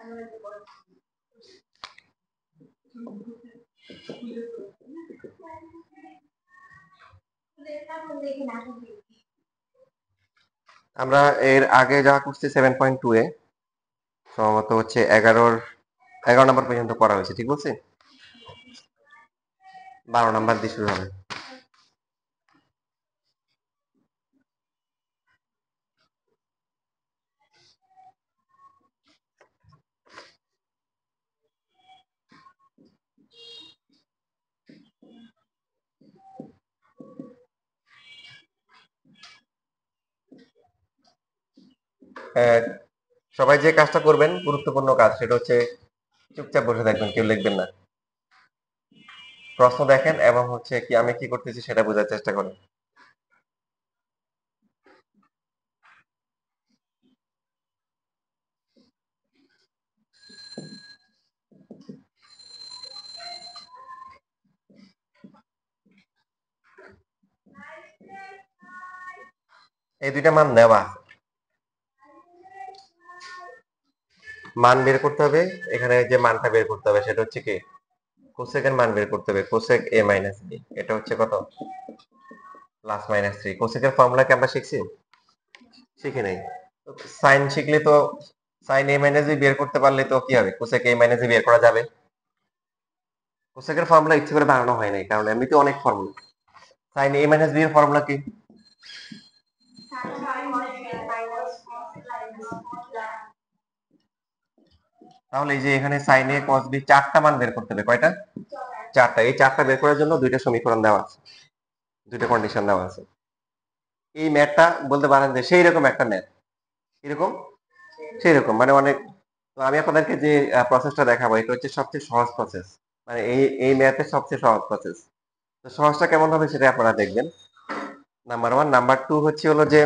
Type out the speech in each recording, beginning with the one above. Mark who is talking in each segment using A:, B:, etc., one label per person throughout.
A: আমরা এর আগে যা করছি 7.2 এ সম্ভবত হচ্ছে 11 নম্বর পর্যন্ত করা হয়েছে, ঠিক বলছি? 12 নাম্বার দিয়ে শুরু হবে। সবাই যে কাজটা করবেন গুরুত্বপূর্ণ কাজ, সেটা হচ্ছে চুপচাপ বসে থাকবেন, কেউ লিখবেন না। প্রশ্ন দেখেন এবং হচ্ছে কি আমি কি করতেছি সেটা বোঝার চেষ্টা করেন। এই দুইটা মান দেওয়া, মান বের করতে হবে। এখানে যে মানটা বের করতে হবে সেটা হচ্ছে কি কোসেকের মান বের করতে হবে। কোসেক a মাইনাস বি, এটা হচ্ছে কত? Plus minus 3। কোসেকের ফর্মুলা কি আমরা শিখছি? শিখি নাই। সাইন শিখলে তো সাইন a মাইনাস বি বের করতে পারলে তো কি হবে, কোসেক a মাইনাস বি বের করা যাবে। কোসেকের ফর্মুলা ইচ্ছে করে বানানো হয় নাই, কারণ এমনিতে অনেক formula. Sine a minus B এর ফর্মুলা কি? তাহলে এই যে এখানে সাইন এ কস বি চারটা মান বের করতে হবে। কয়টা? চারটা। এই চারটা বের করার জন্য দুইটা সমীকরণ দেওয়া আছে, দুইটা কন্ডিশন দেওয়া আছে। এই ম্যাথটা বলতে পারেন যে সেই রকম একটা ম্যাথ। এরকম সেই রকম মানে অনেক। তো আমি আপনাদেরকে যে প্রসেসটা দেখাবো এটা হচ্ছে সবচেয়ে সহজ প্রসেস, মানে এই ম্যাথের সবচেয়ে সহজ প্রসেস। তো সহজটা কেমন হবে সেটা আপনারা দেখবেন। Number one. নাম্বার টু হচ্ছে হলো যে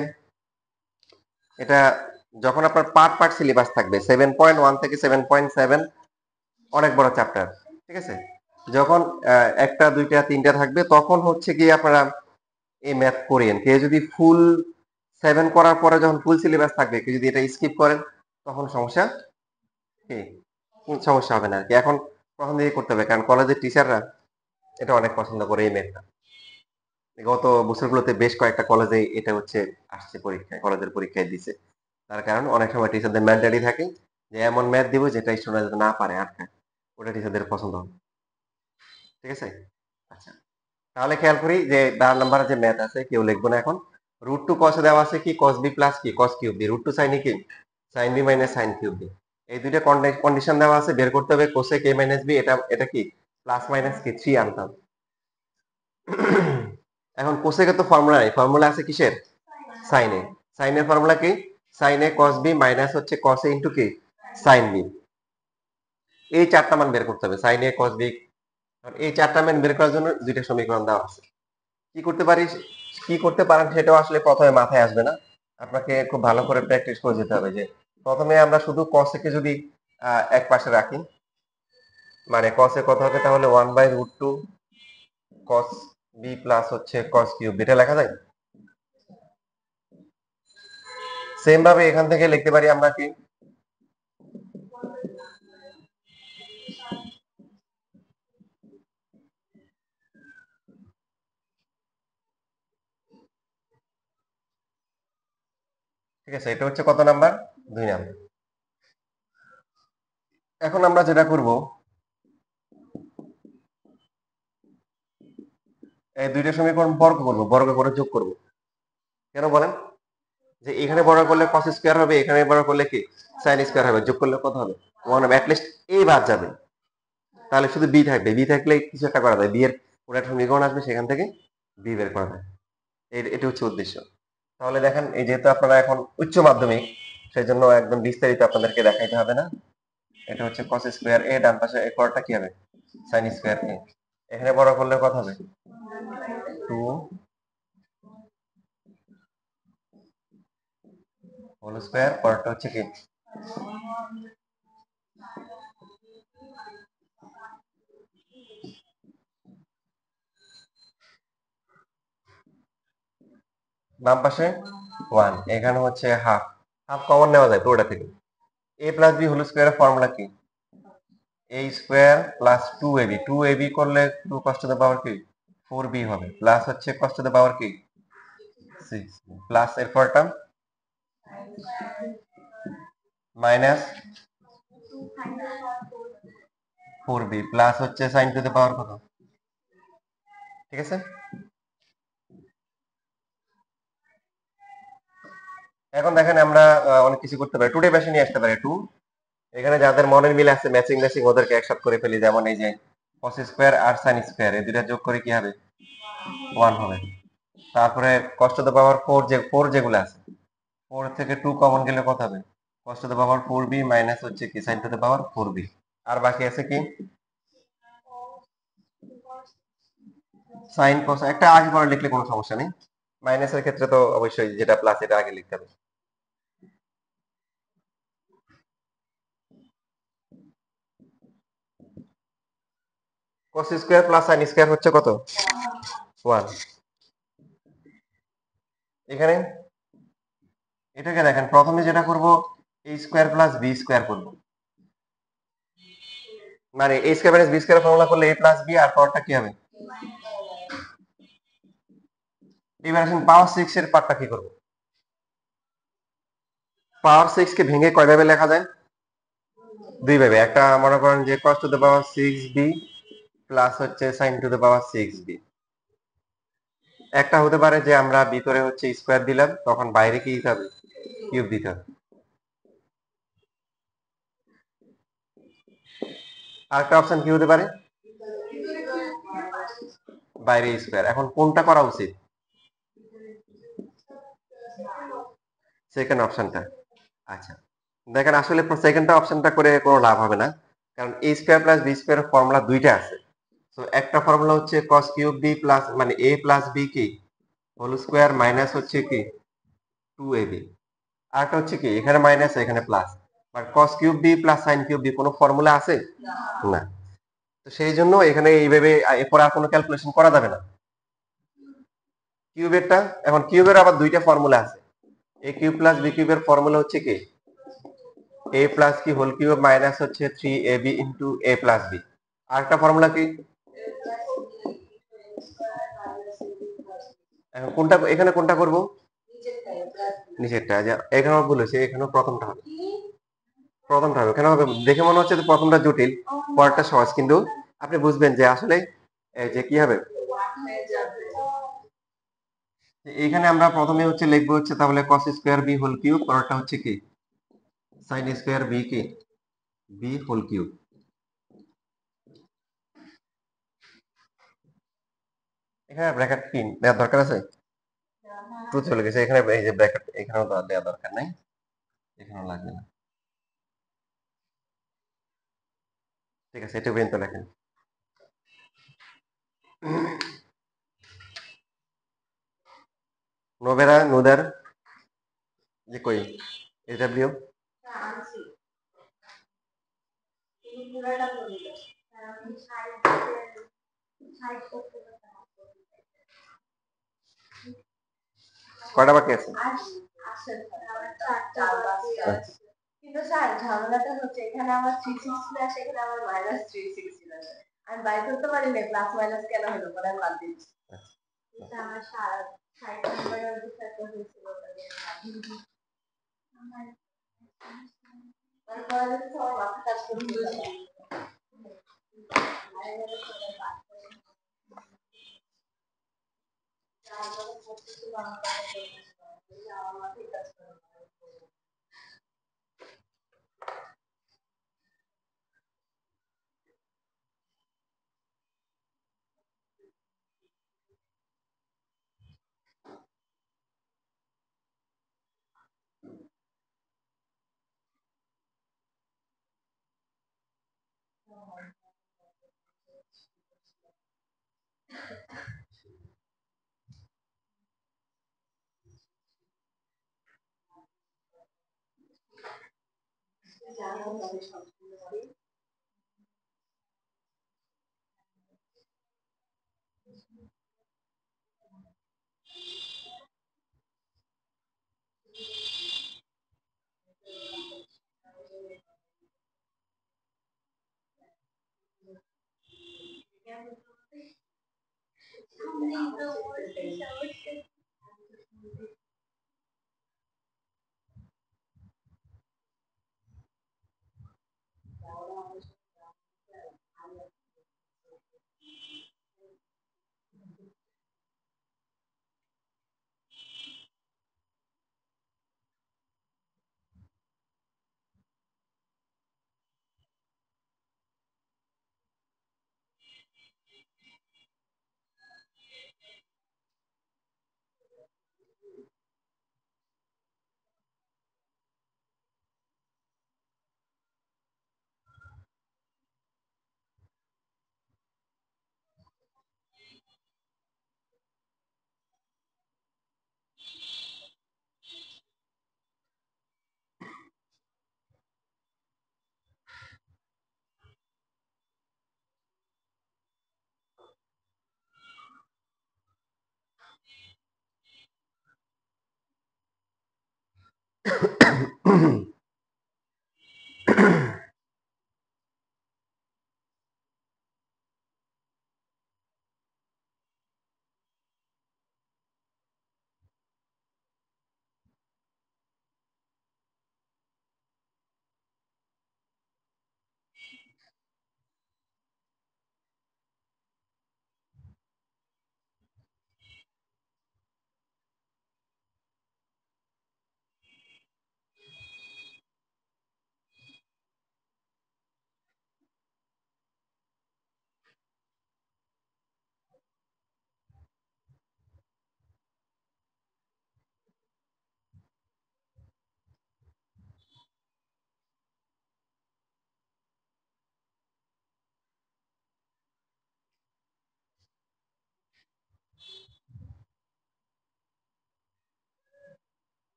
A: এটা যখন আপনার পার্ট পার্ট সিলেবাস থাকবে 7.1 থেকে 7.7, অনেক বড় চ্যাপ্টার, ঠিক আছে? যখন একটা দুইটা তিনটা থাকবে তখন হচ্ছে কি আপনারা এই ম্যাথ করিয়েন। কেউ যদি ফুল 7 করার পরে যখন ফুল সিলেবাস থাকবে, কেউ যদি এটা স্কিপ করেন তখন সমস্যা কি সমস্যা হবে না আর কি। এখন প্রথম দিকে করতে হবে, কারণ কলেজের টিচাররা এটা অনেক পছন্দ করে এই ম্যাথটা। গত বছরগুলোতে বেশ কয়েকটা কলেজে এটা হচ্ছে আসছে পরীক্ষায়, কলেজের পরীক্ষায় দিছে। তার কারণ অনেক সময় টিচারদের মেন্টালি থাকে যে এমন ম্যাথ দিব যেটা স্টুডেন্ট যাতে না পারে আটকায়, ওটা টিচারদের পছন্দ হবে। ঠিক আছে? আচ্ছা, তাহলে খেয়াল করি যে 12 নাম্বার যে ম্যাথ আছে কেউ লিখবো না এখন। রুট টু কসে দেওয়া আছে কি কস বি প্লাস কি cos cube B, root two sine কি sine B minus sine cube B. এই দুইটা কন্ডিশন দেওয়া আছে, বের করতে হবে কোসেক এ মাইনাস বি। এটা কি প্লাস মাইনাস কি 3 আনতাম। এখন কোসেকের তো ফর্মুলা নাই, ফর্মুলা আছে কিসের? সাইনে। সাইনের ফর্মুলা কি? সাইনে কস বি মাইনাস হচ্ছে কস এ ইন্টু কি সাইন বি। এই চারটা মান বের করতে হবে, সাইনে কস বি। এই চারটা মান বের করার জন্য দুইটা সমীকরণ দেওয়া আছে। কি করতে পারিস, কি করতে পারেন সেটাও আসলে প্রথমে মাথায় আসবে না। আপনাকে খুব ভালো করে প্র্যাকটিস করে যেতে হবে। যে প্রথমে আমরা শুধু কসেকে যদি এক পাশে রাখি, মানে কসে কত হবে তাহলে 1/√2 কস বি প্লাস হচ্ছে কস কিউব, এটা লেখা যায়। সেম ভাবে এখান থেকে লিখতে পারি আমরা কি ঠিক আছে, এটা হচ্ছে কত নাম্বার? 2 নাম্বার। এখন আমরা যেটা করব, এই দুইটা সমীকরণ বর্গ করব, বর্গ করে যোগ করব। কেন বলেন? যে এখানে বর্গ করলে cos স্কয়ার হবে, এখানে বর্গ করলে কি sin স্কয়ার হবে, যোগ করলে কত হবে 1 হবে। অ্যাটলিস্ট এই বাদ যাবে, তাহলে শুধু বি থাকবে। বি থাকলে কিছু একটা করা যায়, বি এর কোন একটা সমীকরণ আসবে সেখান থেকে বি বের করা যায়। এটা হচ্ছে উদ্দেশ্য। তাহলে দেখেন, এই যেহেতু আপনারা এখন উচ্চ মাধ্যমিক, সেই জন্য একদম বিস্তারিত আপনাদেরকে দেখাইতে হবে না। এটা হচ্ছে cos স্কয়ার এ, ডান পাশে এই পরটা কি হবে sin স্কয়ার এ। এখানে বড় করলে কত হবে 2 হোল স্কয়ার, পরটা হচ্ছে কি বাম পাশে 1, এখানে হচ্ছে হাফ। হাফ কমন নেওয়া যায় তো ওটা থেকে। এ প্লাস বি হোল স্কোয়ারের ফর্মুলা কি? এ স্কোয়ার প্লাস 2ab, 2ab করলে 2 cos টু দ্য পাওয়ার কি 4b হবে, প্লাস হচ্ছে cos টু দ্য পাওয়ার কি 6, প্লাস এর পরটা মাইনাস 4b, প্লাস হচ্ছে sin টু দ্য পাওয়ার কত, ঠিক আছে। এখন দেখেন আমরা অনেক কিছু করতে পারি, টুডে বেশি নিয়ে আসতে পারি। টু এখানে যাদের মনের মিল আছে ম্যাচিং ম্যাচিং ওদেরকে একসাথে করে ফেলি, যেমন এই যে cos স্কোয়ার আর sin স্কোয়ার এই দুইটা যোগ করে কি হবে 1 হবে। তারপরে cos টু দ্য পাওয়ার 4 যে 4 যেগুলো আছে 4 থেকে 2 কমন গেলে কত হবে cos to the power 4b minus হচ্ছে কি sin to the power 4b। আর বাকি আছে কি sin cos, একটা আগে পরে লিখলে কোনো সমস্যা নেই, মাইনাসের ক্ষেত্রে তো অবশ্যই যেটা প্লাস এটা আগে লিখতে হবে। cos square plus sin square হচ্ছে কত 1। এখানে এটাকে দেখেন প্রথমে যেটা করব a square plus b square করব, মানে a square minus b square formula করলে a প্লাস b আর পাওয়ারটা কি হবে। এবার আসেন পাওয়ার 6 এর পার্টটা কি করব, পাওয়ার 6 কে ভেঙে কয় ভাবে লেখা যায়, দুই ভাবে। একটা মনে করেন যে cos to the power 6b plus হচ্ছে sin to the power 6b। একটা হতে পারে যে আমরা ভিতরে হচ্ছে স্কোয়ার দিলাম, তখন বাইরে কি দিতে হবে কিউব দিতে হবে। আরেকটা অপশন কি হতে পারে বাইরে স্কোয়ার। এখন কোনটা করা উচিত, সেকেন্ড অপশনটা। আচ্ছা দেখেন আসলে সেকেন্ড অপশনটা করে কোনো লাভ হবে না, কারণ a square plus b square formula দুইটা আছে। তো একটা ফর্মুলা হচ্ছে cos কিউব b প্লাস মানে a প্লাস b কি হোল স্কোয়ার মাইনাস হচ্ছে কি 2ab, আরেকটা হচ্ছে কি এখানে মাইনাস এখানে plus, but cos cube b plus sin cube b কোনো ফর্মুলা আছে না। তো সেই জন্য এখানে এইভাবে এরপর আর কোনো ক্যালকুলেশন করা যাবে না কিউবেরটা। এখন কিউবের আবার দুইটা ফর্মুলা আছে, a কিউব প্লাস b কিউবের ফর্মুলা হচ্ছে কি a প্লাস কি হোল কিউব মাইনাস হচ্ছে 3ab into a plus b। আরেকটা ফর্মুলা কি, এখন কোনটা এখানে কোনটা করব নিচেরটা, যে এখানেও ভুল হয়েছে, এখানেও প্রথমটা হবে, প্রথমটা হবে কেন হবে দেখে মনে হচ্ছে যে প্রথমটা জটিল পরেরটা সহজ, কিন্তু আপনি বুঝবেন যে আসলে যে কি হবে। এখানে আমরা প্রথমে হচ্ছে লিখবো হচ্ছে তাহলে cos square b whole cube, পরেরটা হচ্ছে কি sin স্কয়ার b কি b হোল কিউব। এখানে ব্র্যাকেট কি দেওয়ার দরকার আছে, টু চলে গেছে এখানে, এই যে ব্র্যাকেট এখানেও দেওয়ার দরকার নাই, এখানেও লাগবে না, ঠিক আছে এটা পর্যন্ত লেখেন। নোবেরা নুদার যে কই এডব্লিউ কয়টা বাকি আছে, কিন্তু স্যার ঝামেলাটা হচ্ছে এখানে আমার 360 আসে, এখানে আমার -360 আসে, আমি বাইর করতে পারি না প্লাস মাইনাস কেন হলো, পরে আমি বাদ দিচ্ছি। এটা আমার 60 নম্বরের বিষয়টা হয়েছিল তারপরে সব মাথা কাজ করতে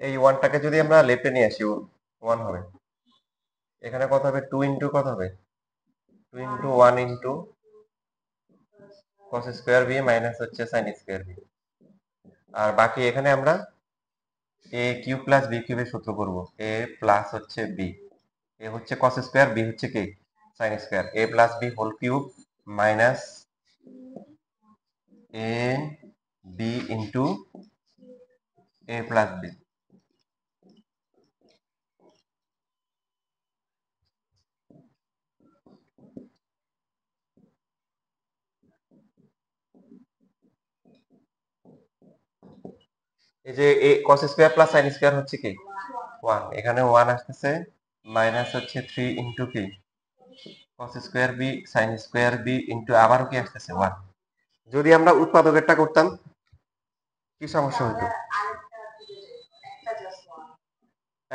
A: এই ওয়ানটাকে যদি আমরা লেফটে নিয়ে আসি, ওয়ান হবে। এখানে কত হবে? 2 ইন্টু কত হবে? 2 into 1 into cos square B minus হচ্ছে সাইন স্কোয়ার বি। আর বাকি এখানে আমরা এ কিউব প্লাস বি কিউবের সূত্র করব। এ প্লাস হচ্ছে বি, এ হচ্ছে কস স্কোয়ার, বি হচ্ছে কি sine square. A plus B whole cube minus A B into A plus B. এই যে A cos square plus sine square হচ্ছে কি 1, এখানে 1 আসতেছে, মাইনাস হচ্ছে 3 ইন্টু কি cos square B sine square B into আবারও কি আসতেছে 1। যদি আমরা উৎপাদকেরটা করতাম কি সমস্যা হতো?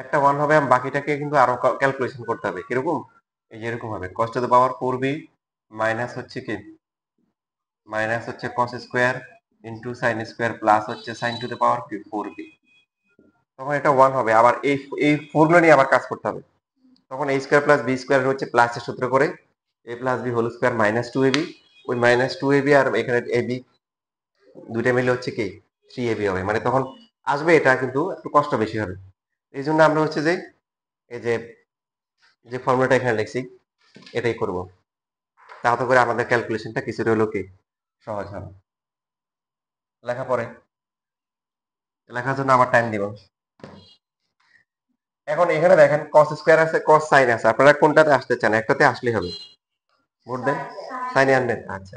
A: একটা 1 হবে, বাকিটাকে কিন্তু আরো ক্যালকুলেশন করতে হবে। কিরকম? এই যে এরকম হবে, cos to the power 4b minus হচ্ছে কি মাইনাস হচ্ছে cos square into sine square plus হচ্ছে সাইন টু দ্য পাওয়ার কি 4b। তখন এটা 1 হবে। আবার এই এই ফর্মুলা নিয়ে আবার কাজ করতে হবে। তখন a square plus B square হচ্ছে প্লাসের সূত্র করে a plus B whole square minus 2ab। ওই মাইনাস 2ab আর এখানে ab দুইটা মিলে হচ্ছে কি 3ab হবে। মানে তখন আসবে এটা, কিন্তু একটু কষ্ট বেশি হবে। এই জন্য আমরা হচ্ছে যে এই যে যে ফর্মুলাটা এখানে লিখছি এটাই করব, তাতে করে আমাদের ক্যালকুলেশনটা কিছুটা হলো কি সহজ হবে। লেখা পরে লেখার জন্য আবার টাইম দিব। এখন এখানে দেখেন cos স্কয়ার আছে, cos সাইন আছে, আপনারা কোনটাতে আসতে চান? একটাতে আসলেই হবে। ভোট দেন, সাইনে আনবেন। আচ্ছা,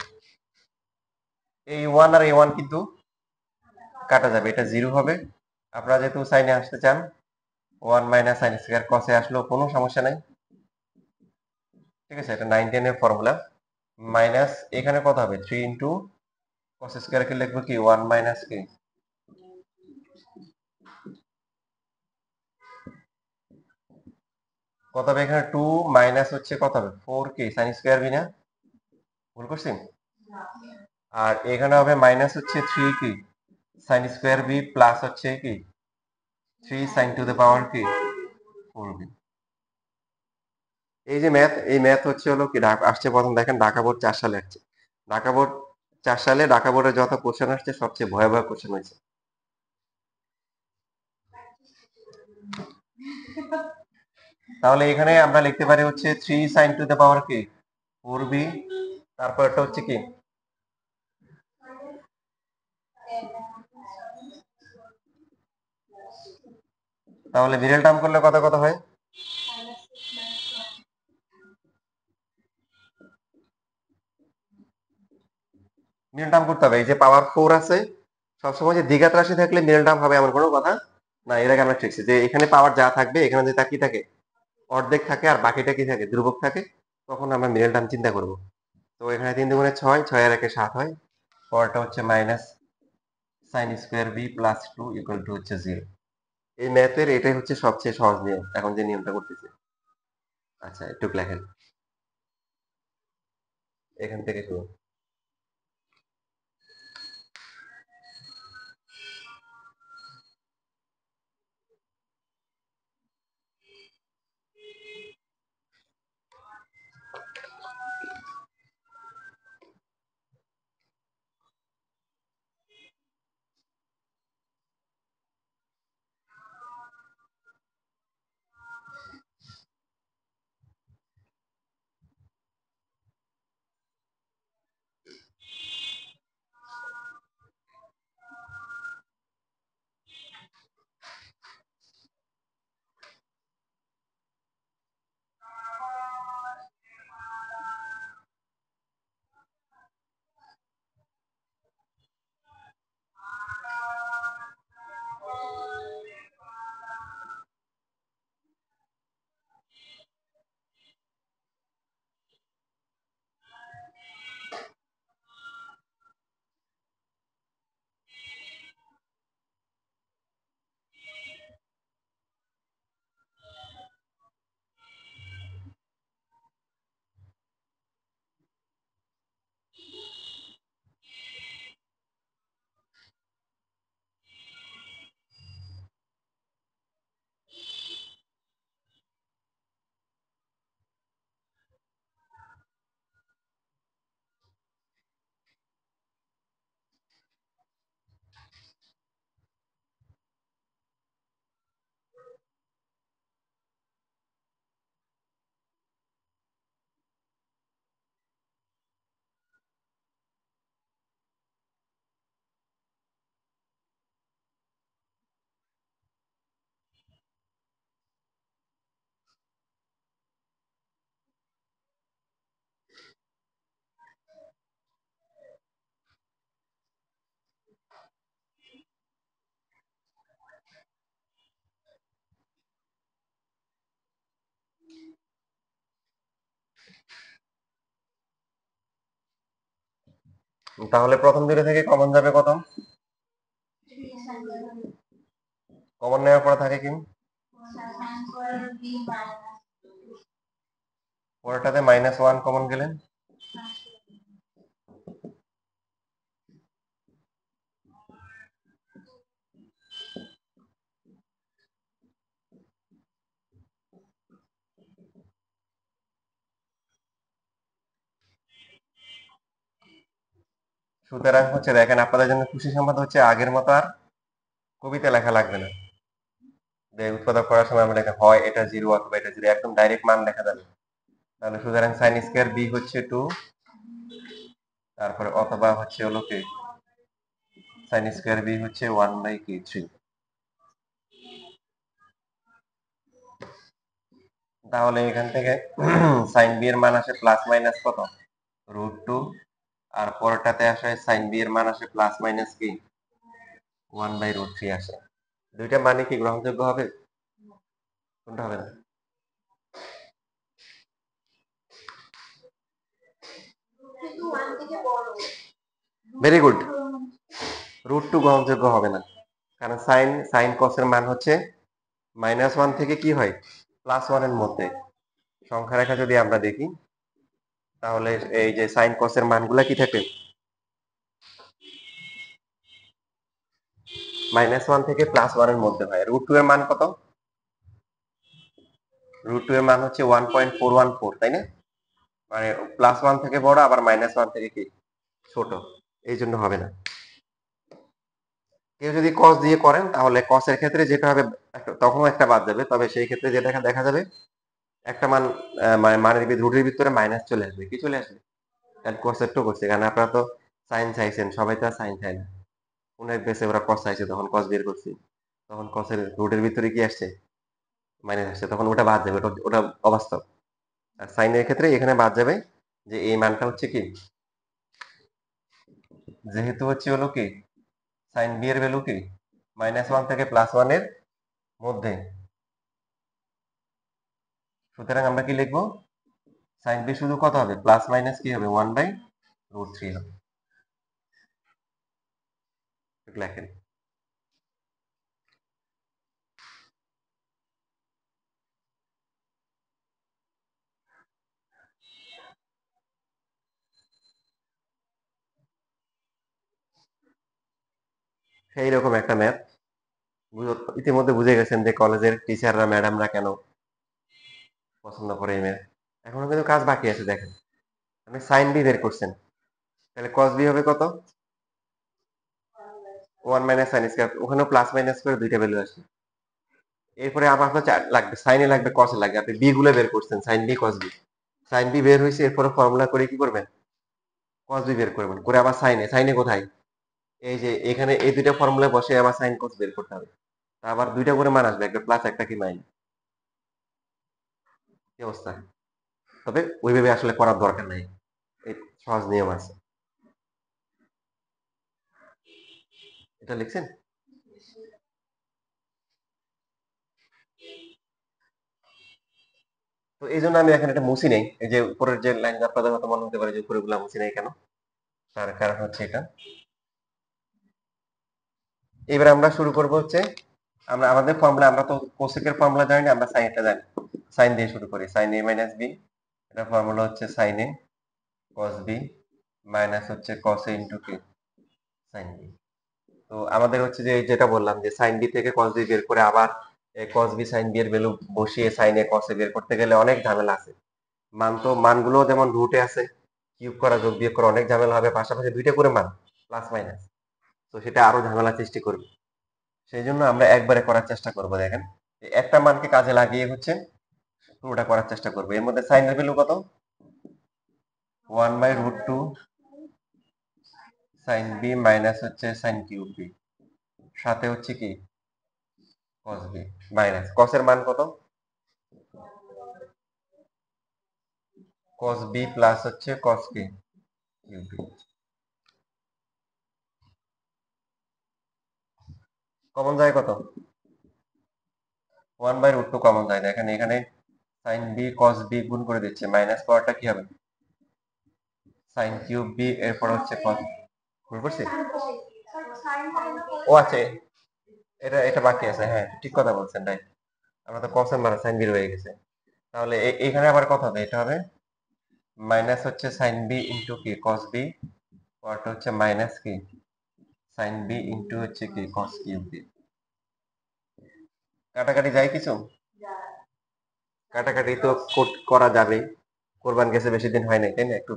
A: এই 1 আর এই 1 কিন্তু কাটা যাবে, এটা 0 হবে। আপনারা যেহেতু সাইনে আসতে চান, 1 মাইনাস সাইন স্কয়ার cos এ আসলেও কোনো সমস্যা নাই। ঠিক আছে, এটা 9 10 এর ফর্মুলা। মাইনাস এখানে কত হবে? 3 ইনটু cos স্কয়ার কে লিখবো কি 1 মাইনাস কি কত হবে? এখানে 2 মাইনাস হচ্ছে কত হবে? 4 কি সাইন স্কয়ার বি না? ভুল করছি? আর এখানে হবে মাইনাস হচ্ছে 3 কি সাইন স্কয়ার বি প্লাস হচ্ছে কি 3 সাইন টু দ্য পাওয়ার কি 4b। এই যে ম্যাথ, এই ম্যাথ হচ্ছে হলো কি আসছে প্রথম দেখেন ঢাকা বোর্ড 4 সালে আসছে। ঢাকা বোর্ড 4 সালে ঢাকা বোর্ডে যত কোশ্চেন আসছে সবচেয়ে ভয়াবহ কোশ্চেন হয়েছে। তাহলে এখানে আমরা লিখতে পারি হচ্ছে 3 sin টু দ্য পাওয়ার কি 4b, তারপর এটা হচ্ছে কি তাহলে মিডল টার্ম করলে কত কত হয়? মিডল টার্ম করতে হবে। এই যে পাওয়ার 4 আছে, সবসময় যে দ্বিঘাত রাশি থাকলে মিডল টার্ম হবে এমন কোনো কথা না। এর আগে আমরা শিখছি যে এখানে পাওয়ার যা থাকবে এখানে যদি তা কি থাকে, অর্ধেক থাকে, আর বাকিটা কি থাকে, ধ্রুবক থাকে, তখন আমরা মিডল টার্ম চিন্তা করব। তো এখানে 3 দুগুণে 6, 6 আর 1 7 হয়। পরটা হচ্ছে minus sine square B plus 2 equal to হচ্ছে 0। এই ম্যাথের এটাই হচ্ছে সবচেয়ে সহজ নিয়ম এখন যে নিয়মটা করতেছি। আচ্ছা, একটু লেখেন এখান থেকে শুরু। তাহলে প্রথম দুটো থেকে কমন যাবে কত? কমন নেওয়ার পরে থাকে কি, পরেরটাতে -1 কমন গেলে সুতরাং হচ্ছে দেখেন আপনাদের জন্য খুশি সংবাদ হচ্ছে আগের মতো আর কবিতা লেখা লাগবে না। যে উৎপাদক করার সময় আমরা লেখা হয় এটা 0 অথবা এটা 0, একদম ডাইরেক্ট মান লেখা যাবে। তাহলে সুতরাং সাইন স্কয়ার বি হচ্ছে 2, তারপরে অথবা হচ্ছে হলো কি সাইন স্কয়ার বি হচ্ছে 1/3। তাহলে এখান থেকে সাইন বি এর মান আসে প্লাস মাইনাস কত √2, আর পরেরটাতে আসে সাইন বি এর মান আসে প্লাস মাইনাস কি 1/√3 আসে। দুইটা মানে কি গ্রহণযোগ্য হবে? কোনটা হবে না? Very good. √2 গ্রহণযোগ্য হবে না, কারণ সাইন কসের মান হচ্ছে -1 থেকে কি হয় +1 এর মধ্যে। সংখ্যা রেখা যদি আমরা দেখি তাহলে এই যে সাইন কসের মানগুলা কি থাকে, -1 থেকে +1 এর মধ্যে হয়। √2 এর মান কত? √2 এর মান হচ্ছে 1.414, তাই না? মানে +1 থেকে বড়, আবার -1 থেকে কি ছোট, এই জন্য হবে না। কেউ যদি কস দিয়ে করেন তাহলে কসের ক্ষেত্রে যেটা হবে তখনও একটা বাদ যাবে, তবে সেই ক্ষেত্রে যেটা দেখা যাবে একটা মান মানের রুটের ভিতরে মাইনাস চলে আসবে, কি চলে আসবে? কারণ কসের টু করছে, কারণ আপনারা তো সাইন চাইছেন, সবাই তো সাইন চায় না। অনেক বেশি ওরা কস চাইছে, তখন কস বের করছি, তখন কসের রুটের ভিতরে কি আসছে? মাইনাস আসছে, তখন ওটা বাদ যাবে, ওটা ওটা অবাস্তব। আর সাইনের ক্ষেত্রে এখানে বাদ যাবে যে এই মানটা হচ্ছে কি, যেহেতু হচ্ছে হলো কি সাইন বি এর ভ্যালু কি -1 থেকে +1 এর মধ্যে, সুতরাং আমরা কি লিখবো? সাইন বি শুধু কত হবে? প্লাস মাইনাস কি হবে? 1/√3 হবে। লেখেন। এইরকম একটা ম্যাথ ইতিমধ্যে বুঝে গেছেন যে কলেজের টিচাররা ম্যাডামরা কেন পছন্দ করে এই ম্যাথ। এখনো কিন্তু কাজ বাকি আছে, দেখেন আপনি সাইন বি বের করছেন, তাহলে কস বি হবে কত? 1 মাইনাস সাইন স্কয়ার, ওখানেও প্লাস মাইনাস করে দুইটা ভ্যালু আসে। এরপরে আবার আপনার লাগবে সাইনে, লাগবে কসে, লাগবে, আপনি বি গুলো বের করছেন, sine B cos B. Sine B বের হয়েছে, এরপরে ফর্মুলা করে কি করবেন? কস বি বের করবেন, করে আবার সাইনে, সাইনে কোথায়? এই যে এখানে এই দুইটা ফর্মুলা বসে আবার সাইন কস বের করতে হবে। আবার দুইটা করে মান আসবে, একটা প্লাস একটা কি মাইনাস। কি অবস্থা? তবে ওইভাবে আসলে করার দরকার নাই, এই সহজ নিয়ম আছে। এটা লিখছেন? তো এই জন্য আমি এখানে এটা মুছি নেই, এই যে উপরের যে লাইন আপনাদের হয়তো মনে হতে পারে যে উপরে গুলা মুছি নেই কেন, তার কারণ হচ্ছে এটা। এবার আমরা শুরু করব হচ্ছে, আমরা আমাদের ফর্মুলা, আমরা তো কোসেকের ফর্মুলা জানি না, আমরা সাইনটা জানি। সাইন দিয়ে শুরু করি, সাইন এ মাইনাস বি, এটা ফর্মুলা হচ্ছে সাইন এ কস বি মাইনাস হচ্ছে কস এ ইন্টু কি সাইন বি। তো আমাদের হচ্ছে যে যেটা বললাম যে সাইন বি থেকে কস বি বের করে আবার কস বি সাইন বি এর ভ্যালু বসিয়ে সাইন এ কস এ বের করতে গেলে অনেক ঝামেলা আছে। মানগুলো যেমন রুটে আছে, কিউব করা যোগ বিয়োগ করা অনেক ঝামেলা হবে, পাশাপাশি দুইটা করে মান প্লাস মাইনাস, তো সেটা আরো ঝামেলা সৃষ্টি করবে। সেই জন্য আমরা একবারে করার চেষ্টা করব। দেখেন একটা মানকে কাজে লাগিয়ে হচ্ছে পুরোটা করার চেষ্টা করবো। এর মধ্যে সাইনের ভ্যালু কত? 1/√2 সাইন বি মাইনাস হচ্ছে সাইন কিউব বি, সাথে হচ্ছে কি কস বি মাইনাস কসের মান কত? কস বি প্লাস হচ্ছে কস কি কিউব বি। কমন যায় কত? 1/√2 কমন যায়। দেখেন এখানে সাইন বি কস বি গুণ করে দিচ্ছে, মাইনাস পাওয়ারটা কি হবে? সাইন কিউব বি, এরপর হচ্ছে কস। ভুল করছি? ও আচ্ছা, এটা এটা বাকি আছে, হ্যাঁ ঠিক কথা বলছেন, রাইট। আমরা তো কসের মান সাইন বি রয়ে গেছে, তাহলে এখানে আবার কত হবে? এটা হবে মাইনাস হচ্ছে সাইন বি ইন্টু কি কস বি, পাওয়ারটা হচ্ছে মাইনাস কি সাইন বি ইন্টু হচ্ছে কি কস কিউব বি। কাটাকাটি যায় কিছু? কাটাকাটি তো করা যাবে, কোরবান গেছে বেশি দিন হয় নাই, তাই না? একটু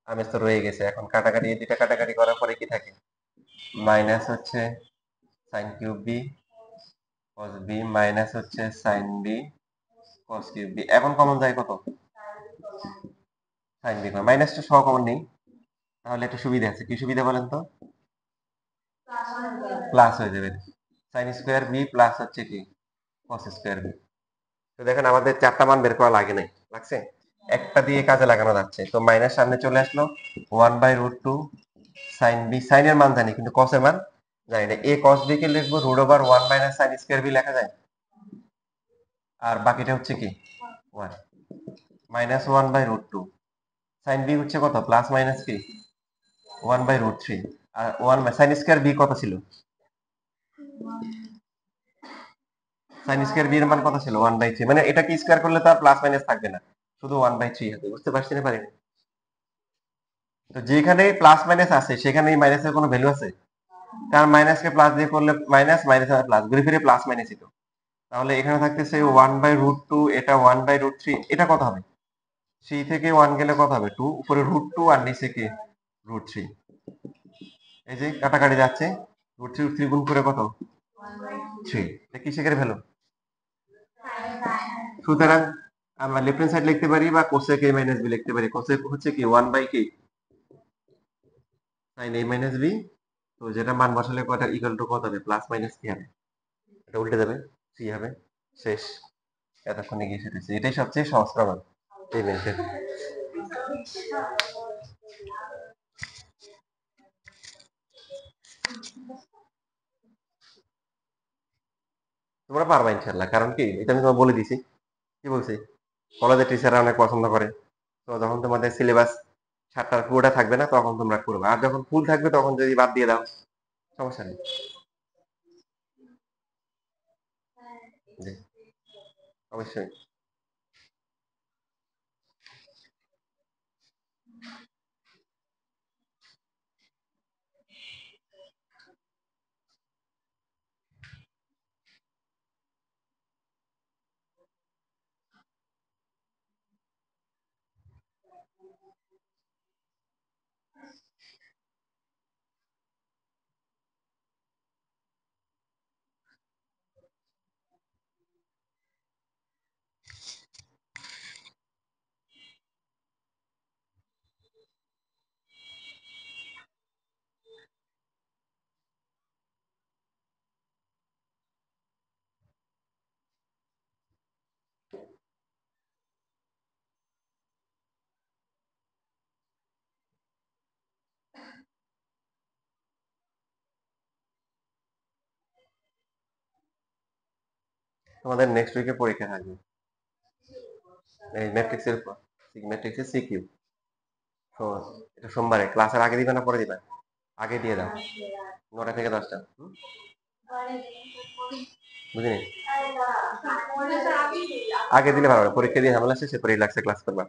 A: আমেজ তো রয়ে গেছে। এখন কাটাকাটি, এই দুইটা কাটাকাটি করার পরে কি থাকে? মাইনাস হচ্ছে sine cube B cos B minus হচ্ছে sine B cos cube B. এখন কমন যায় কত? Sine B. মাইনাসটা সহ কমন নেই, তাহলে একটা সুবিধা আছে। কি সুবিধা বলেন তো? প্লাস হয়ে যাবে, সাইন স্কোয়ার বি প্লাস হচ্ছে কি কস স্কোয়ার বি। তো দেখেন আমাদের চারটা মান বের করা লাগে নাই, লাগছে একটা দিয়ে কাজে লাগানো যাচ্ছে। তো মাইনাস সামনে চলে আসলো, 1/√2 সাইন বি, সাইনের মান জানি কিন্তু কসের মান জানি না। এ কস বি কে লিখবো √1 মাইনাস সাইন স্কোয়ার বি লেখা যায়, আর বাকিটা হচ্ছে কি 1 মাইনাস 1/√2 সাইন বি হচ্ছে কত? প্লাস মাইনাস কি 1/√3, আর 1 সাইন স্কোয়ার বি কত ছিল? সাইন স্কোয়ার বি এর মান কত ছিল? 1/3। মানে এটা কি স্কোয়ার করলে তো আর প্লাস মাইনাস থাকবে না, শুধু 1/3 হবে। বুঝতে পারছি না পারি? তো যেখানে প্লাস মাইনাস আছে সেখানে এই মাইনাসের কোনো ভ্যালু আছে? কারণ মাইনাসকে প্লাস দিয়ে করলে মাইনাস, মাইনাস আর প্লাস, ঘুরে ফিরে প্লাস মাইনাসই তো। তাহলে এখানে থাকতেছে 1/√2, এটা 1/√3, এটা কত হবে? 3 থেকে 1 গেলে কত হবে? 2, উপরে √2 আর নিচে কি √3। এই যে কাটাকাটি যাচ্ছে, √3 গুণ করে কত? 3। এটা কিসের ভ্যালু? সুতরাং আমরা লেফট হ্যান্ড সাইড লিখতে পারি বা কোসেক a মাইনাস b লিখতে পারি। কোসেক হচ্ছে কি 1 বাই কি sin a মাইনাস b। তো যেটা মান বসালে কত ইকুয়াল টু কত হবে, প্লাস মাইনাস কি হবে, এটা উল্টে যাবে, সি হবে। শেষ। এতক্ষণে গিয়ে সেটা এটাই সবচেয়ে সহজ প্রমাণ এই মেথড। তোমরা পারবা ইনশাল্লাহ, কারণ কি এটা আমি তোমাকে বলে দিছি। কি বলছি, কলেজের টিচাররা অনেক পছন্দ করে। তো যখন তোমাদের সিলেবাস 7টার পুরোটা থাকবে না তখন তোমরা করবে, আর যখন ফুল থাকবে তখন যদি বাদ দিয়ে দাও সমস্যা নেই। জি, অবশ্যই। তোমাদের নেক্সট উইকে পরীক্ষা থাকবে এই ম্যাট্রিক্সের উপর, ম্যাট্রিক্সের সিকিউ। তো এটা সোমবারে ক্লাসের আগে দিবে না পরে দিবে? আগে দিয়ে দাও, 9টা থেকে 10টা। বুঝিনি, আগে দিলে ভালো হবে, পরীক্ষা দিয়ে ঝামেলা শেষে পরে রিল্যাক্সে ক্লাস করবা।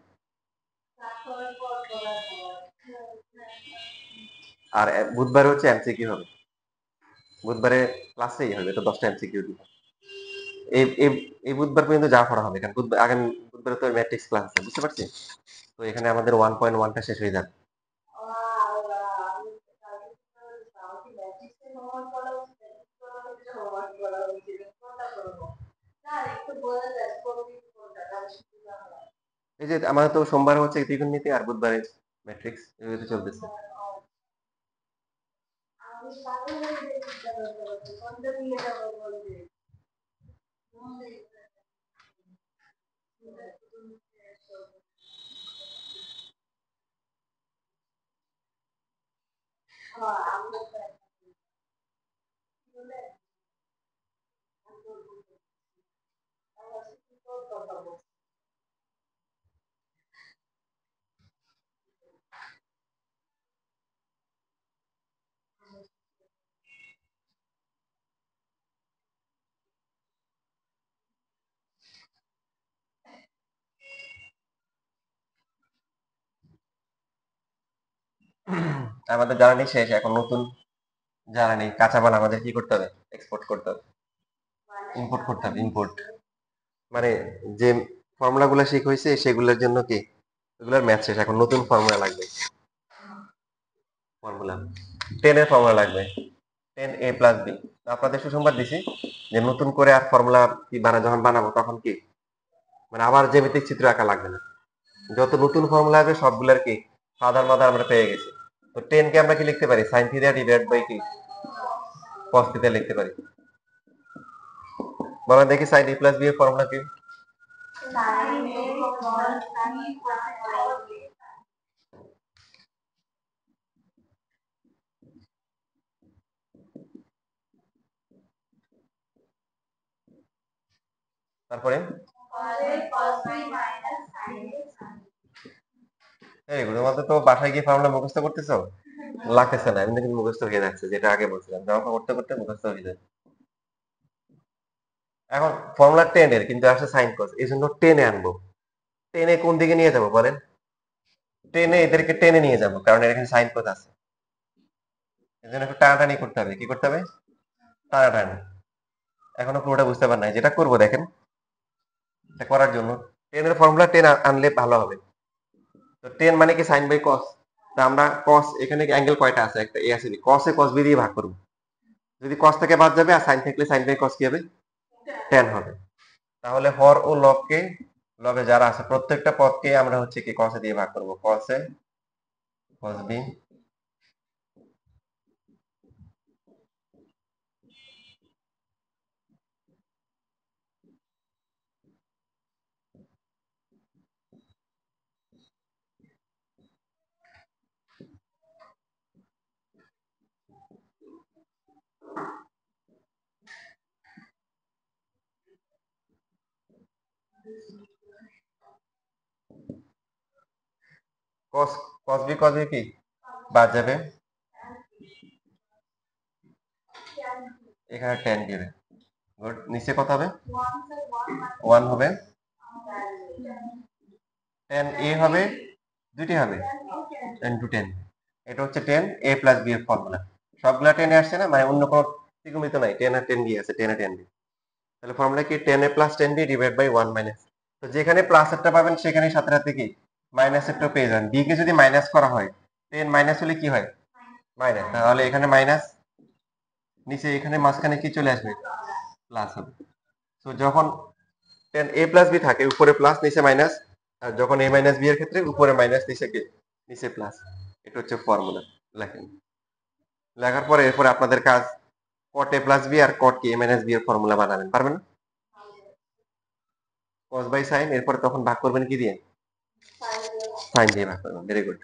A: আর বুধবারে হচ্ছে এমসিকিউ হবে, বুধবারে ক্লাসেই হবে, তো 10টা এমসিকিউ দিবে। এই এই এই বুধবার পর্যন্ত যা পড়া হবে, কারণ বুধবার আগামী বুধবারে তো ম্যাট্রিক্স ক্লাস আছে, বুঝতে পারছি। তো এখানে আমাদের 1.1টা শেষ হয়ে যাবে। এই যে আমাদের তো সোমবার হচ্ছে ত্রিকোণমিতি আর বুধবারে ম্যাট্রিক্স, এভাবে চলতেছে। আমাদের জ্বালানি শেষ, এখন নতুন জ্বালানি কাঁচামাল আমাদের কি করতে হবে, এক্সপোর্ট করতে হবে, ইম্পোর্ট করতে হবে। ইম্পোর্ট মানে যে ফর্মুলা গুলা শেখ হয়েছে সেগুলোর জন্য কি এগুলোর ম্যাথ শেষ, এখন নতুন ফর্মুলা লাগবে। ফর্মুলা 10 এর ফর্মুলা লাগবে, 10a প্লাস b। আপনাদের সুসংবাদ দিছি যে নতুন করে আর ফর্মুলা কি যখন বানাবো তখন কি মানে আবার জ্যামিতিক চিত্র আঁকা লাগবে না। যত নতুন ফর্মুলা হবে সবগুলার কি ফাদার মাদার আমরা পেয়ে গেছি। তো 10 কে আমরা কি লিখতে পারি, সাইন থিটা ডিভাইড বাই কি কস থিটা লিখতে পারি। বলা দেখি সাইন a প্লাস b এর ফর্মুলা কি। তারপরে এগুলোর মধ্যে তো বাসায় গিয়ে ফর্মুলা মুখস্থ করতেছো, লাগতেছে না, এমনি কিন্তু মুখস্থ হয়ে যাচ্ছে, যেটা আগে বলছিলাম জমা করতে করতে মুখস্থ হয়ে যায়। এখন ফর্মুলা 10 এর কিন্তু আসছে সাইন কস, এই জন্য 10 এ আনবো। 10 এ কোন দিকে নিয়ে যাবো বলেন, 10 এ এদেরকে 10 এ নিয়ে যাবো, কারণ এখানে সাইন কস আছে। এই জন্য একটু টানাটানি করতে হবে, কি করতে হবে, টানাটানি। এখনো পুরোটা বুঝতে পার নাই, যেটা করবো দেখেন, এটা করার জন্য 10 এর ফর্মুলা 10 আনলে ভালো হবে। তো 10 মানে কি সাইন বাই কস, তা আমরা কস এখানে অ্যাঙ্গেল কয়টা আছে, একটা এ আছে, কস এ কস বি দিয়ে ভাগ করবো। যদি কস থেকে বাদ যাবে আর সাইন থাকলে সাইন বাই কস কি হবে, tan হবে। তাহলে হর ও লবকে, লবে যারা আছে প্রত্যেকটা পদকে আমরা হচ্ছে কি কসে দিয়ে ভাগ করব, কসে কস বি কস, কস বি কি বাদ যাবে, এখানে টেন দিবে। গুড, নিচে কত হবে, ওয়ান হবে, টেন এ হবে, দুইটি হবে, টেন টু টেন, এটা হচ্ছে টেন এ প্লাস বি এর ফর্মুলা। সবগুলা টেনে আসছে না, মানে অন্য কোনো ত্রিকোণমিতি নাই, টেন আর টেন বি আছে, টেন এ টেন বি। তাহলে ফর্মুলা কি, tan A plus tan B divide by one minus, তো যেখানে প্লাস একটা পাবেন সেখানে সাথে সাথে কি মাইনাস একটা পেয়ে যান। বি কে যদি মাইনাস করা হয়, টেন মাইনাস হলে কি হয়, মাইনাস, তাহলে এখানে মাইনাস, নিচে এখানে মাঝখানে কি চলে আসবে, প্লাস হবে। তো যখন টেন এ প্লাস বি থাকে উপরে প্লাস নিচে মাইনাস, আর যখন এ মাইনাস বি এর ক্ষেত্রে উপরে মাইনাস নিচে কি, নিচে প্লাস। এটা হচ্ছে ফর্মুলা। লেখেন, লেখার পরে এরপরে আপনাদের কাজ কট এ প্লাস বি আর কট কি এ মাইনাস বি এর ফর্মুলা বানাবেন, পারবেন? কস বাই সাইন, এরপরে তখন ভাগ করবেন কি দিয়ে, সাইন দিয়ে ভাগ করবেন। Very good.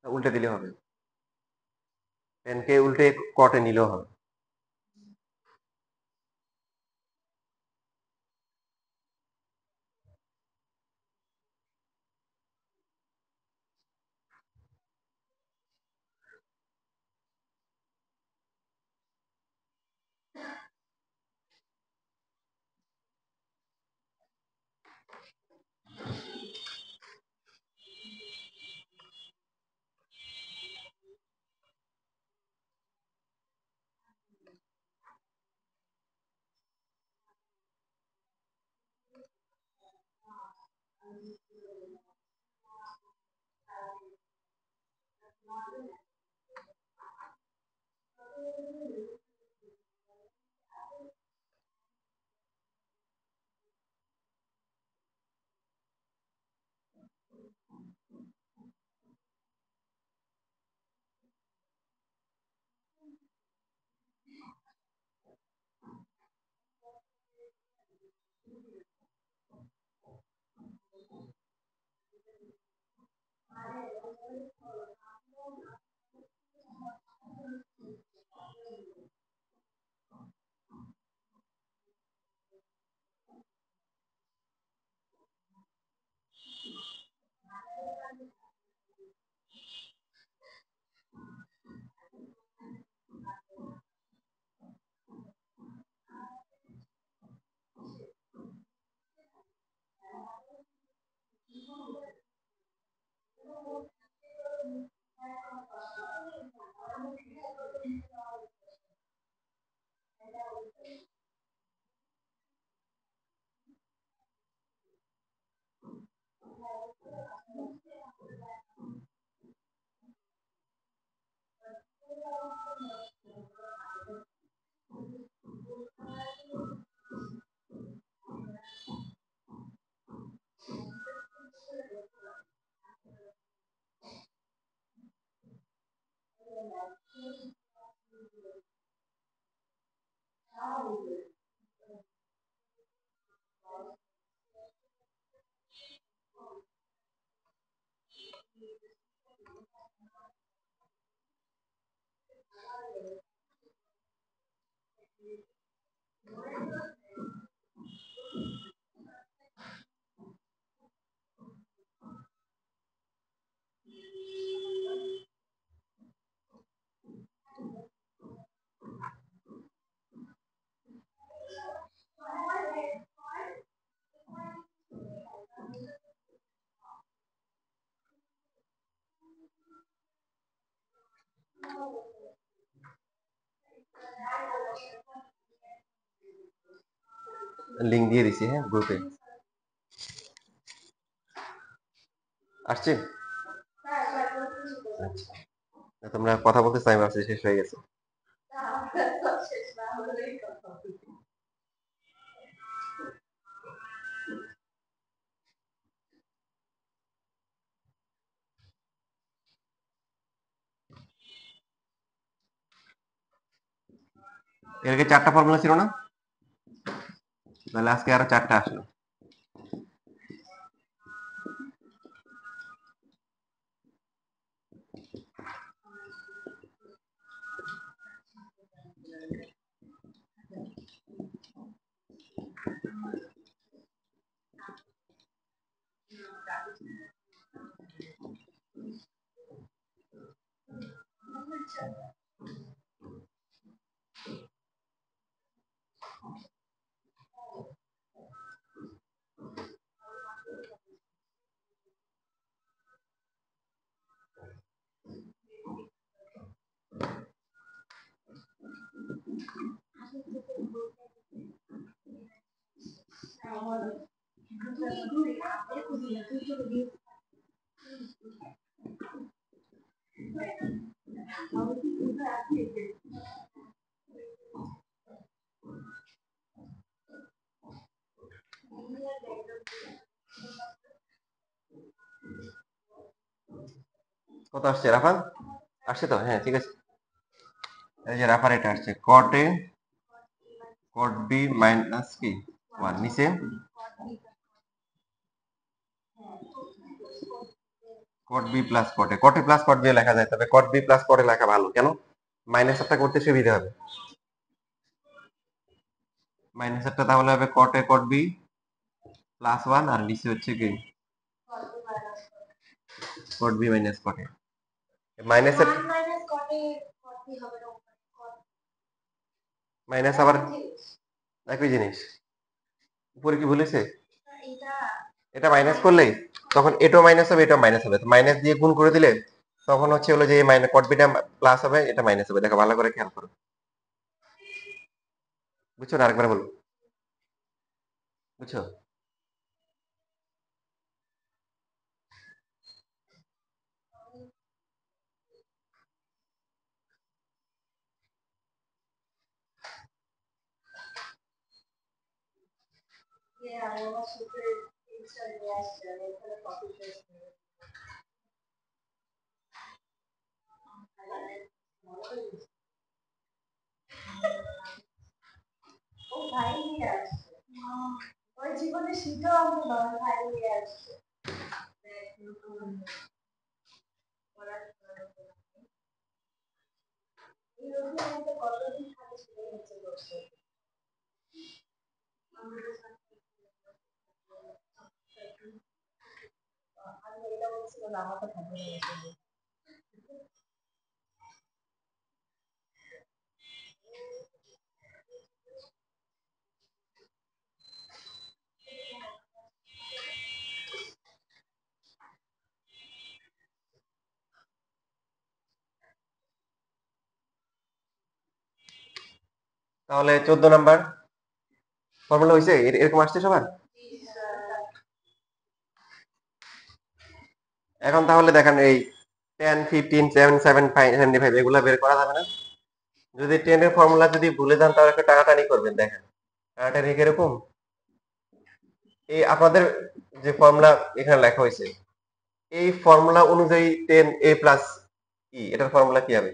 A: উল্টে দিলে হবে, টেন কে উল্টে কটে নিলেও হবে। লিঙ্ক দিয়ে দিছি, হ্যাঁ, গ্রুপে আসছে। আচ্ছা, তোমরা কথা বলতে আমি ভাবছি শেষ হয়ে গেছে। এর আগে 4টা ফর্মুলা ছিল না? তাহলে আজকে আরো 4টা আসলো। কত আসছে রাফান? আসছে তো? হ্যাঁ ঠিক আছে। এই যে রাফার এটা আসছে cot a cot b minus কি 1 নিচে cot b plus cot a, cot a plus cot b লেখা যায়, তবে cot b plus cot a লেখা ভালো। কেন? মাইনাস একটা করতে সুবিধা হবে। মাইনাস একটা তাহলে হবে cot a cot b plus 1 আর নিচে হচ্ছে কি cot b minus cot a। মাইনাসের মাইনাস আবার একই জিনিস। উপরে কি ভুলেছে? এটা মাইনাস করলেই তখন এটাও মাইনাস হবে, এটাও মাইনাস হবে। মাইনাস দিয়ে গুণ করে দিলে তখন হচ্ছে হলো যে মাইনাস cot b টা প্লাস হবে, এটা মাইনাস হবে। দেখো ভালো করে খেয়াল করো। বুঝছো না? আরেকবার বলো। বুঝছো? তাহলে 14 নাম্বার ফর্মুলা হয়েছে, এরকম আসছে সবার। এখন তাহলে দেখেন এই 10 15 7 7 75 এগুলা বের করা যাবে না? যদি 10 এর ফর্মুলা যদি ভুলে যান তাহলে একটু টানাটানি করবেন। দেখেন টানাটানি কিরকম, এই আপনাদের যে ফর্মুলা এখানে লেখা হয়েছে এই ফর্মুলা অনুযায়ী 10 a প্লাস ই এটার ফর্মুলা কি হবে?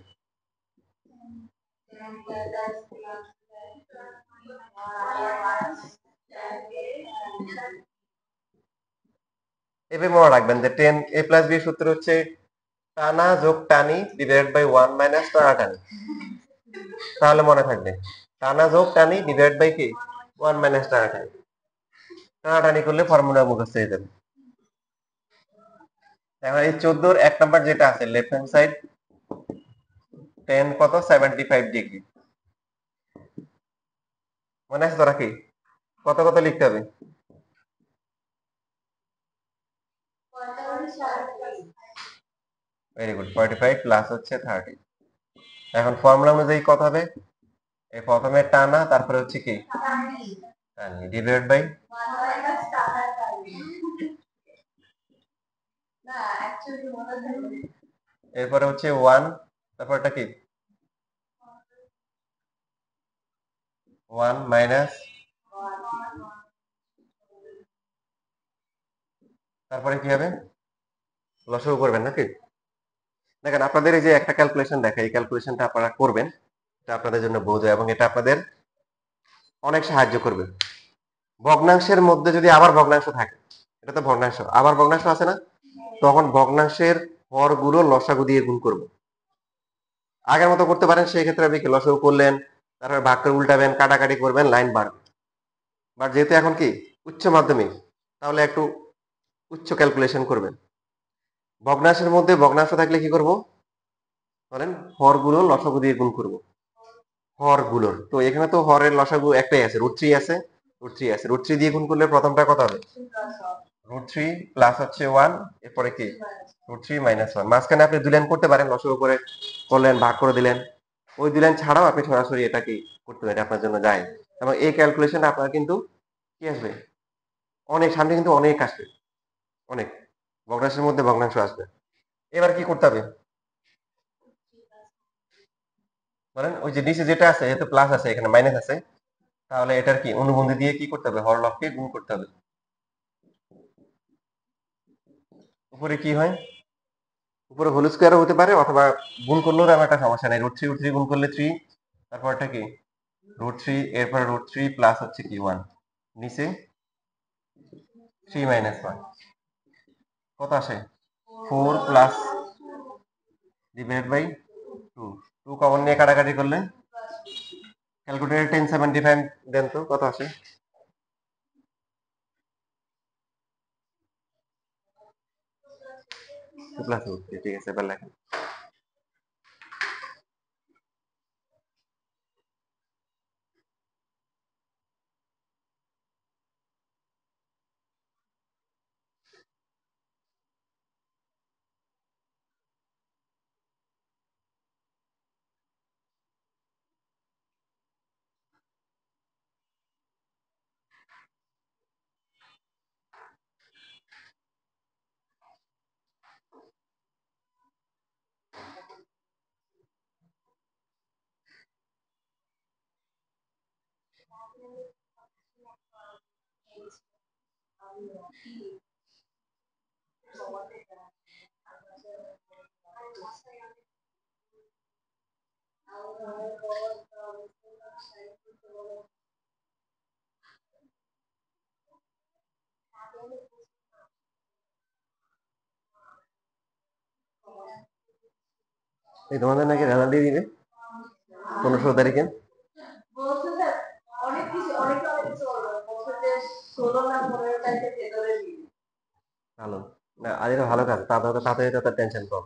A: এভাবে মনে রাখবেন যে 10 a প্লাস বি সূত্র হচ্ছে টানা যোগ টানি ডিভাইডেড বাই 1 মাইনাস টানাটানি। তাহলে মনে থাকবে টানা যোগ টানি ডিভাইড বাই কি 1 মাইনাস টানাটানি। টানাটানি করলে ফর্মুলা মুখস্থ হয়ে যাবে। এখন এই 14 1 নাম্বার যেটা আছে লেফট হ্যান্ড সাইড 10 কত 75 ডিগ্রি, মনে আছে তোরা কি কত কত লিখতে হবে? ভেরি গুড, 45 প্লাস হচ্ছে 30। এখন ফর্মুলা অনুযায়ী কত হবে? এই প্রথমে টানা তারপরে হচ্ছে কি টানি ডিভাইড বাই এরপরে হচ্ছে 1 তারপরটা কি 1 মাইনাস, তারপরে কি হবে লসাগু করবেন নাকি? দেখেন আপনাদের এই যে একটা ক্যালকুলেশন দেখে, এই ক্যালকুলেশনটা আপনারা করবেন, এটা আপনাদের জন্য বোঝা এবং এটা আপনাদের অনেক সাহায্য করবে। ভগ্নাংশের মধ্যে যদি আবার ভগ্নাংশ থাকে, এটা তো ভগ্নাংশ, আবার ভগ্নাংশ আছে না, তখন ভগ্নাংশের হরগুলো লসাগু দিয়ে গুণ করব। আগের মতো করতে পারেন, সেই ক্ষেত্রে আপনি লসাগু করলেন, তারপর ভাগ করে উল্টাবেন, কাটাকাটি করবেন, লাইন বাড়বে। বাট যেহেতু এখন কি উচ্চ মাধ্যমিক, তাহলে একটু উচ্চ ক্যালকুলেশন করবেন। ভগ্নাংশের মধ্যে ভগ্নাংশ থাকলে কি করব বলেন, হরগুলো লসাগু দিয়ে গুণ করব। হরগুলোর তো এখানে তো হরের লসাগু একটাই আছে, √3 আছে, √3 আছে, √3 দিয়ে গুণ করলে প্রথমটা কত হবে, √3 প্লাস হচ্ছে 1, এরপরে কি √3 মাইনাস 1, মাঝখানে আপনি 2 লাইন করতে পারেন, লসাগু করে করলেন, ভাগ করে দিলেন, ওই 2 লাইন ছাড়াও আপনি সরাসরি এটা কি করতে পারেন, এটা আপনার জন্য যায়। এবং এই ক্যালকুলেশন আপনার কিন্তু কি আসবে, অনেক সামনে কিন্তু অনেক আসবে, অনেক ভগ্নাংশের মধ্যে ভগ্নাংশ আসবে। এবার কি করতে হবে বলেন, ওই যে নিচে যেটা আছে, যেহেতু প্লাস আছে এখানে মাইনাস আছে, তাহলে এটার কি অনুবন্ধী দিয়ে কি করতে হবে, হরলবকে গুণ করতে হবে। উপরে কি হয়, উপরে হোল স্কোয়ারও হতে পারে, অথবা গুণ করলেও তেমন একটা সমস্যা নেই, √3 গুণ করলে 3, তারপরটা কি √3, এরপর √3 প্লাস হচ্ছে কি 1, নিচে 3 মাইনাস 1, কত আসে 4 প্লাস ডিভাইড বাই 2, 2 কমন নিয়ে কাটাকাটি করলে ক্যালকুলেটর 1075 দেন তো কত আসে, 2 প্লাস 2, ঠিক আছে, এবার লেখেন। এই তোমাদের নাকি রেজাল্ট দিয়ে দিবে 15 তারিখে, ভালো না, আর এটা ভালো কাজ, তাড়াতাড়ি তাড়াতাড়ি তাদের টেনশন কম।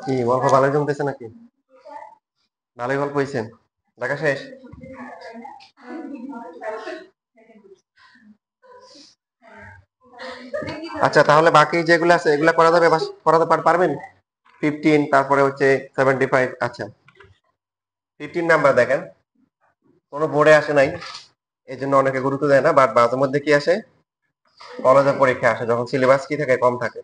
A: কি গল্প ভালোই জমতেছে নাকি? ভালোই গল্প হয়েছে? দেখা শেষ? আচ্ছা, তাহলে বাকি যেগুলো আছে এগুলা করা যাবে? করাতে পারবেন? 15, তারপরে হচ্ছে 75। আচ্ছা, 15 নাম্বার দেখেন, কোনো বোর্ডে আসে নাই, এই জন্য অনেকে গুরুত্ব দেয় না, বাট মাঝে মধ্যে কি আসে, কলেজের পরীক্ষা আসে, যখন সিলেবাস কি থাকে, কম থাকে।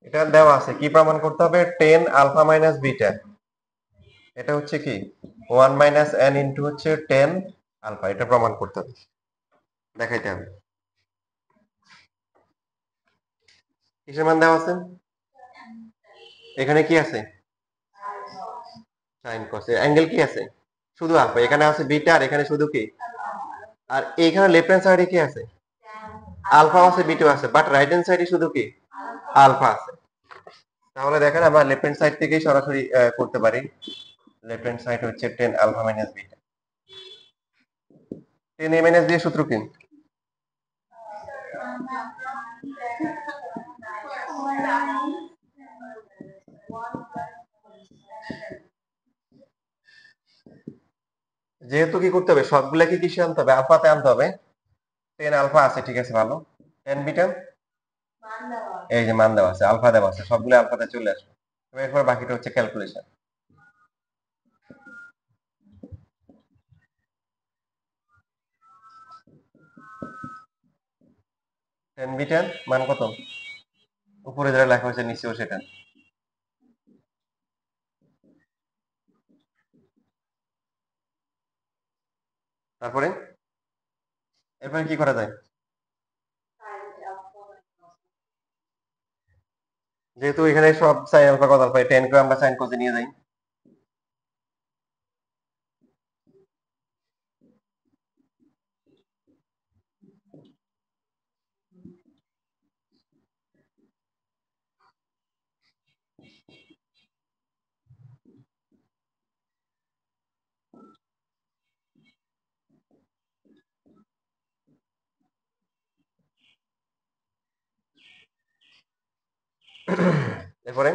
A: এটা দেওয়া আছে, কি প্রমাণ করতে হবে? 10 আলফা মাইনাস বিটা, এটা হচ্ছে কি 1 মাইনাস n ইন্টু হচ্ছে 10 আলফা, এটা প্রমাণ করতে হবে, দেখাইতে হবে। কিসের মান দেওয়া আছে? এখানে কি আছে? সাইন কস। অ্যাঙ্গেল কি আছে? শুধু আলফা। এখানে আছে বিটা, আর এখানে শুধু কি, আর এখানে লেফট হ্যান্ড সাইডে কি আছে? আলফা আছে, বিটা আছে, বাট রাইট হ্যান্ড সাইডে শুধু কি আলফা আছে। তাহলে দেখেন আমরা লেফট হ্যান্ড সাইড থেকেই সরাসরি করতে পারি। লেফট হ্যান্ড সাইড হচ্ছে 10 alpha minus beta. 10 a minus দিয়ে সূত্র কি? যেহেতু কি করতে হবে, সবগুলা কি কিসে আনতে হবে? আলফাতে আনতে হবে। 10 আলফা আছে, ঠিক আছে, ভালো। 10 বিটা, এই যে মান দেওয়া আছে, আলফা দেওয়া আছে, সবগুলো আলফাতে চলে আসবে। এরপর বাকিটা হচ্ছে ক্যালকুলেশন। টেন বিটার মান কত? উপরে যেটা লেখা হয়েছে নিচেও সেটা। তারপরে এরপরে কি করা যায়? যেহেতু এখানে সব sine alpha cos alpha, tan কে আমরা সাইন কজে নিয়ে যাই। এরপরে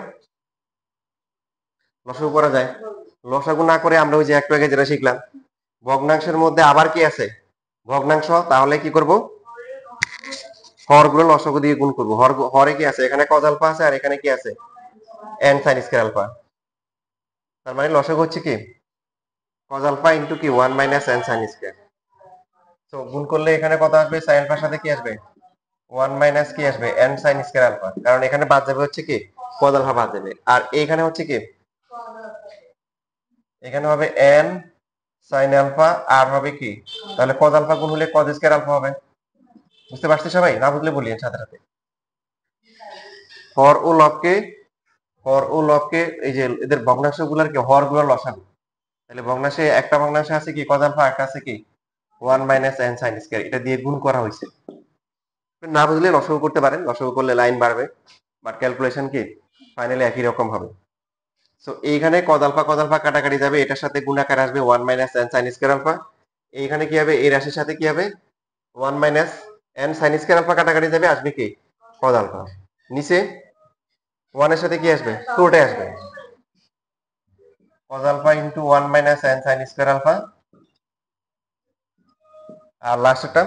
A: লসাগু করা যায়। লসাগু না করে আমরা ওই যে একটু আগে যেটা শিখলাম, ভগ্নাংশের মধ্যে আবার কি আছে? ভগ্নাংশ। তাহলে কি করব? হরগুলো লসাগু দিয়ে গুণ করব। হরে কি আছে? এখানে কজ আলফা আছে আর এখানে কি আছে? N sine square alpha. তার মানে লসাগু হচ্ছে কি কজ আলফা ইনটু কি 1 মাইনাস এন সাইন স্কয়ার। তো গুণ করলে এখানে কত আসবে? সাইন আলফার সাথে কি আসবে? 1 মাইনাস কি আসবে? N sine square alpha. কারণ এখানে বাদ যাবে হচ্ছে কি কজ আলফা বাদ যাবে, আর এইখানে হচ্ছে কি এখানে হবে এন সাইন আলফা আর হবে কি, তাহলে কজ আলফা গুণ হলে কজ স্কয়ার আলফা হবে। বুঝতে পারছি সবাই? না বুঝলে বলিয়েন সাথে সাথে। হর ও লবকে, হর ও লবকে এই যে এদের ভগ্নাংশ গুলার কি হর গুলোর লসাগু। তাহলে ভগ্নাংশে একটা ভগ্নাংশে আছে কি কজ আলফা, একটা আছে কি 1 মাইনাস এন সাইন স্কয়ার। এটা দিয়ে গুণ করা হয়েছে। না বুঝলে লসাগু করতে পারেন, লসাগু করলে লাইন বাড়বে, বাট ক্যালকুলেশন কি ফাইনালি একই রকম হবে। সো এইখানে কজ আলফা কাটাকাটি যাবে, এটার সাথে গুণাকার আসবে 1 minus n sine square alpha. এইখানে কি হবে? এই রাশির সাথে কি হবে? 1 minus n sine square alpha কাটাকাটি যাবে, আসবে কি কজ আলফা। নিচে 1 এর সাথে কি আসবে? পুরোটাই আসবে cos alpha into 1 minus n sine square alpha. আর লাস্টটা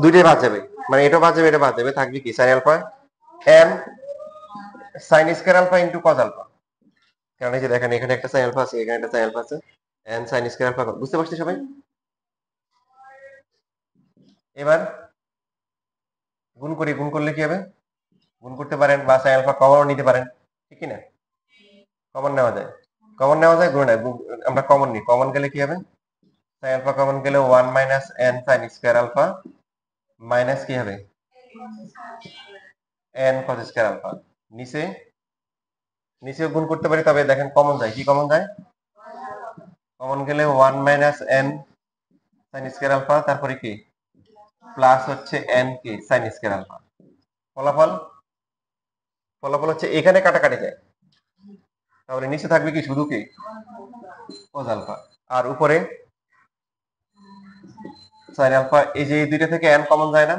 A: দুইটাই বাদ যাবে, মানে এটা বাদ যাবে, এটা বাদ যাবে, থাকবে কি sine alpha n sine square alpha into cos alpha. কারণ এই যে দেখেন এখানে একটা সাইন আলফা আছে, এখানে একটা সাইন আলফা আছে, এন সাইন স্কয়ার আলফা। বুঝতে পারছি সবাই? এবার গুণ করি, গুণ করলে কি হবে? গুণ করতে পারেন বা সাইন আলফা কমনও নিতে পারেন, ঠিক কি না? কমন নেওয়া যায়, কমন নেওয়া যায়, গুণ আমরা কমন নিই। কমন গেলে কি হবে? সাইন আলফা কমন গেলে 1 minus n sine square alpha minus কি হবে? N cos square alpha. নিচে নিচেও গুণ করতে পারি, তবে দেখেন কমন যায়। কি কমন যায়? কমন গেলে 1 minus n sine square alpha, তারপরে কি প্লাস হচ্ছে এন কি সাইন স্কয়ার আলফা। ফলাফল ফলাফল হচ্ছে এখানে কাটাকাটি যায়, তাহলে নিচে থাকবে কি শুধু কি cos আলফা, আর উপরে সাইন আলফা। এই যে এই দুইটা থেকে এন কমন যায় না,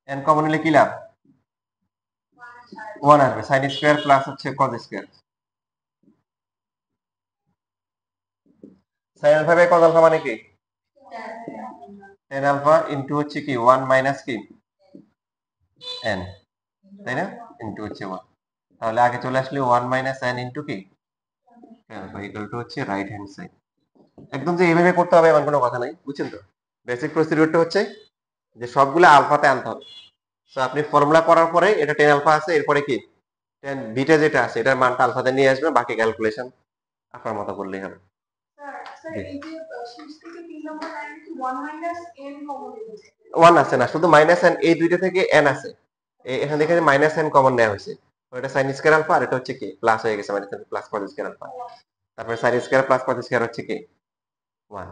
A: এন কমন নিলে কি লাভ? 1 আসবে, সাইন স্কয়ার প্লাস হচ্ছে cos square. Sine alpha by cos alpha মানে কি tan আলফা ইনটু হচ্ছে কি 1 মাইনাস কি n, তাই না? ইনটু হচ্ছে 1। তাহলে আগে চলে আসলে 1 মাইনাস n ইনটু কি tan আলফা ইকুয়াল টু হচ্ছে রাইট হ্যান্ড সাইড। একদম যে এইভাবে করতে হবে এমন কোনো কথা নাই, বুঝছেন তো? বেসিক প্রসিডিউরটা হচ্ছে যে সবগুলো আলফাতে আনতে হবে। সো আপনি ফর্মুলা করার পরে এটা tan আলফা আছে, এরপরে কি tan বিটা যেটা আছে এটার মানটা আলফাতে নিয়ে আসবে, বাকি ক্যালকুলেশন আপনার মতো করলেই হবে। ওয়ান আছে না, শুধু মাইনাস এন, এই দুইটা থেকে এন আছে, এখানে দেখেন মাইনাস এন কমন নেওয়া হয়েছে। এটা সাইন স্কয়ার আলফা আর এটা হচ্ছে কি প্লাস হয়ে গেছে, মানে প্লাস cos স্কয়ার আলফা। তারপরে sign square plus cos square হচ্ছে কি 1।